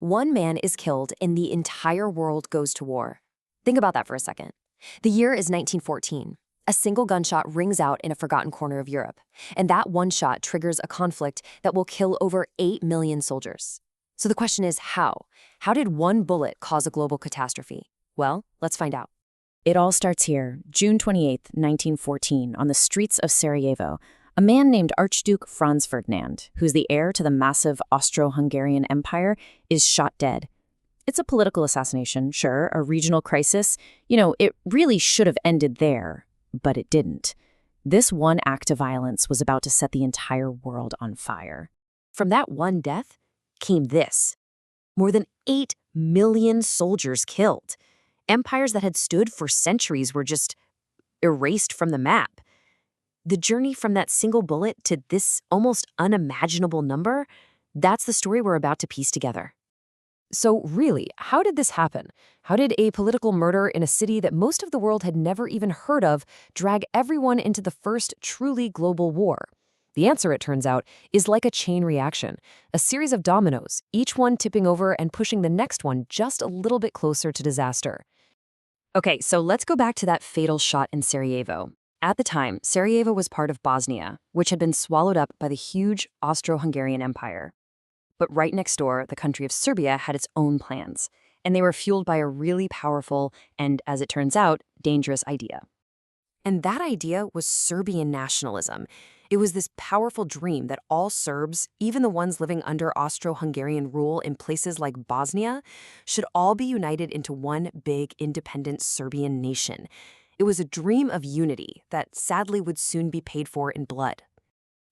One man is killed and the entire world goes to war. Think about that for a second. The year is 1914. A single gunshot rings out in a forgotten corner of Europe, and that one shot triggers a conflict that will kill over 8 million soldiers. So the question is how? How did one bullet cause a global catastrophe? Well, let's find out. It all starts here, June 28, 1914, on the streets of Sarajevo. A man named Archduke Franz Ferdinand, who's the heir to the massive Austro-Hungarian Empire, is shot dead. It's a political assassination, sure, a regional crisis. It really should have ended there, but it didn't. This one act of violence was about to set the entire world on fire. From that one death came this. More than 8 million soldiers killed. Empires that had stood for centuries were just erased from the map. The journey from that single bullet to this almost unimaginable number, that's the story we're about to piece together. So really, how did this happen? How did a political murder in a city that most of the world had never even heard of drag everyone into the first truly global war? The answer, it turns out, is like a chain reaction, a series of dominoes, each one tipping over and pushing the next one just a little bit closer to disaster. Okay, so let's go back to that fatal shot in Sarajevo. At the time, Sarajevo was part of Bosnia, which had been swallowed up by the huge Austro-Hungarian Empire. But right next door, the country of Serbia had its own plans, and they were fueled by a really powerful and, as it turns out, dangerous idea. And that idea was Serbian nationalism. It was this powerful dream that all Serbs, even the ones living under Austro-Hungarian rule in places like Bosnia, should all be united into one big independent Serbian nation. It was a dream of unity that sadly would soon be paid for in blood.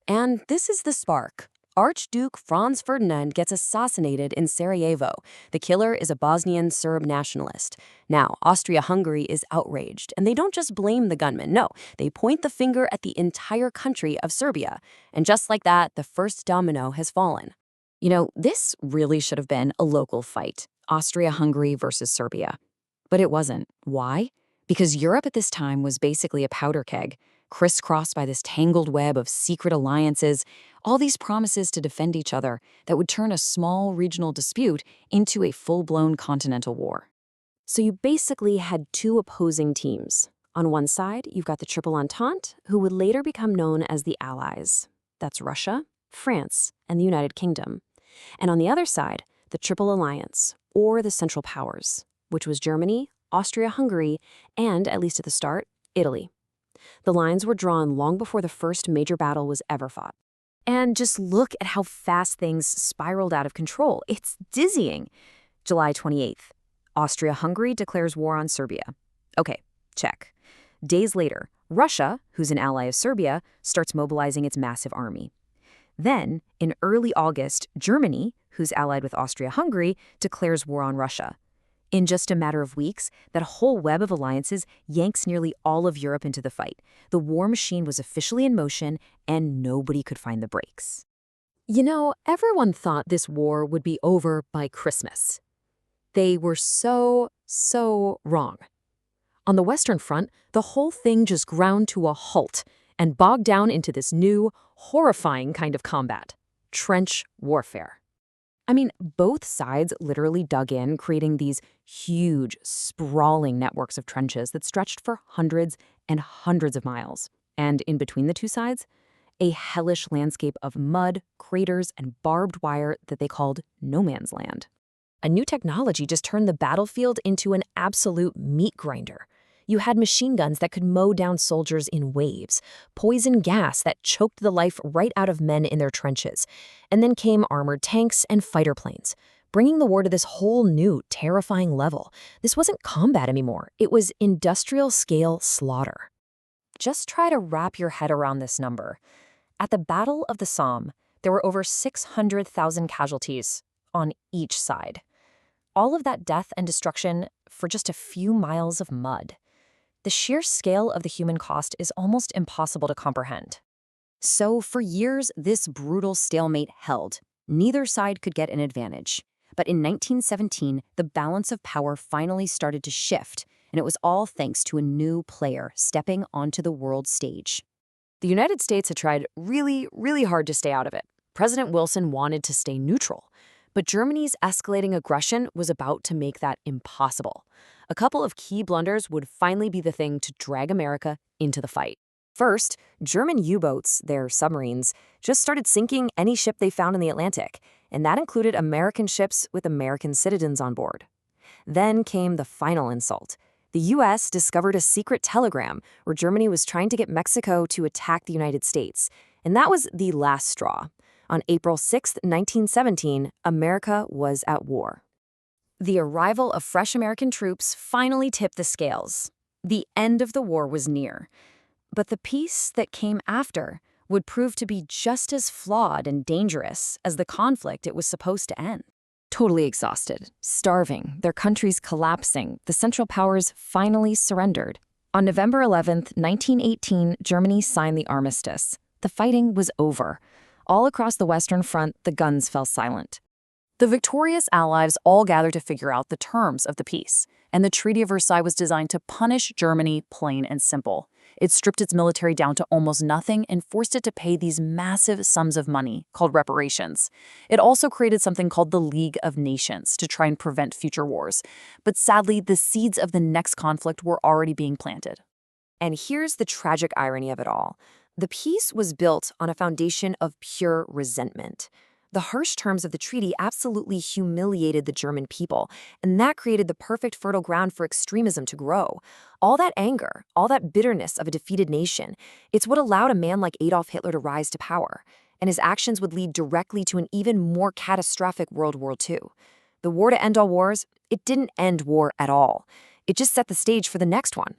And this is the spark. Archduke Franz Ferdinand gets assassinated in Sarajevo. The killer is a Bosnian Serb nationalist. Now, Austria-Hungary is outraged, and they don't just blame the gunman. No, they point the finger at the entire country of Serbia. And just like that, the first domino has fallen. This really should have been a local fight, Austria-Hungary versus Serbia. But it wasn't. Why? Because Europe at this time was basically a powder keg, crisscrossed by this tangled web of secret alliances, all these promises to defend each other that would turn a small regional dispute into a full-blown continental war. So you basically had two opposing teams. On one side, you've got the Triple Entente, who would later become known as the Allies. That's Russia, France, and the United Kingdom. And on the other side, the Triple Alliance, or the Central Powers, which was Germany, Austria-Hungary, and, at least at the start, Italy. The lines were drawn long before the first major battle was ever fought. And just look at how fast things spiraled out of control. It's dizzying. July 28th, Austria-Hungary declares war on Serbia. Okay, check. Days later, Russia, who's an ally of Serbia, starts mobilizing its massive army. Then, in early August, Germany, who's allied with Austria-Hungary, declares war on Russia. In just a matter of weeks, that whole web of alliances yanks nearly all of Europe into the fight. The war machine was officially in motion, and nobody could find the brakes. Everyone thought this war would be over by Christmas. They were so wrong. On the Western Front, the whole thing just ground to a halt and bogged down into this new, horrifying kind of combat: trench warfare. Both sides literally dug in, creating these huge, sprawling networks of trenches that stretched for hundreds and hundreds of miles. And in between the two sides, a hellish landscape of mud, craters, and barbed wire that they called no man's land. A new technology just turned the battlefield into an absolute meat grinder. You had machine guns that could mow down soldiers in waves, poison gas that choked the life right out of men in their trenches, and then came armored tanks and fighter planes, bringing the war to this whole new, terrifying level. This wasn't combat anymore. It was industrial-scale slaughter. Just try to wrap your head around this number. At the Battle of the Somme, there were over 600,000 casualties on each side. All of that death and destruction for just a few miles of mud. The sheer scale of the human cost is almost impossible to comprehend. So for years, this brutal stalemate held. Neither side could get an advantage. But in 1917, the balance of power finally started to shift, and it was all thanks to a new player stepping onto the world stage. The United States had tried really hard to stay out of it. President Wilson wanted to stay neutral. But Germany's escalating aggression was about to make that impossible. A couple of key blunders would finally be the thing to drag America into the fight. First, German U-boats, their submarines, just started sinking any ship they found in the Atlantic, and that included American ships with American citizens on board. Then came the final insult. The U.S. discovered a secret telegram where Germany was trying to get Mexico to attack the United States, and that was the last straw. On April 6, 1917, America was at war. The arrival of fresh American troops finally tipped the scales. The end of the war was near. But the peace that came after would prove to be just as flawed and dangerous as the conflict it was supposed to end. Totally exhausted, starving, their countries collapsing, the Central Powers finally surrendered. On November 11, 1918, Germany signed the armistice. The fighting was over. All across the Western Front, the guns fell silent. The victorious Allies all gathered to figure out the terms of the peace, and the Treaty of Versailles was designed to punish Germany plain and simple. It stripped its military down to almost nothing and forced it to pay these massive sums of money, called reparations. It also created something called the League of Nations to try and prevent future wars. But sadly, the seeds of the next conflict were already being planted. And here's the tragic irony of it all. The peace was built on a foundation of pure resentment. The harsh terms of the treaty absolutely humiliated the German people, and that created the perfect fertile ground for extremism to grow. All that anger, all that bitterness of a defeated nation, it's what allowed a man like Adolf Hitler to rise to power, and his actions would lead directly to an even more catastrophic World War II. The war to end all wars, it didn't end war at all. It just set the stage for the next one.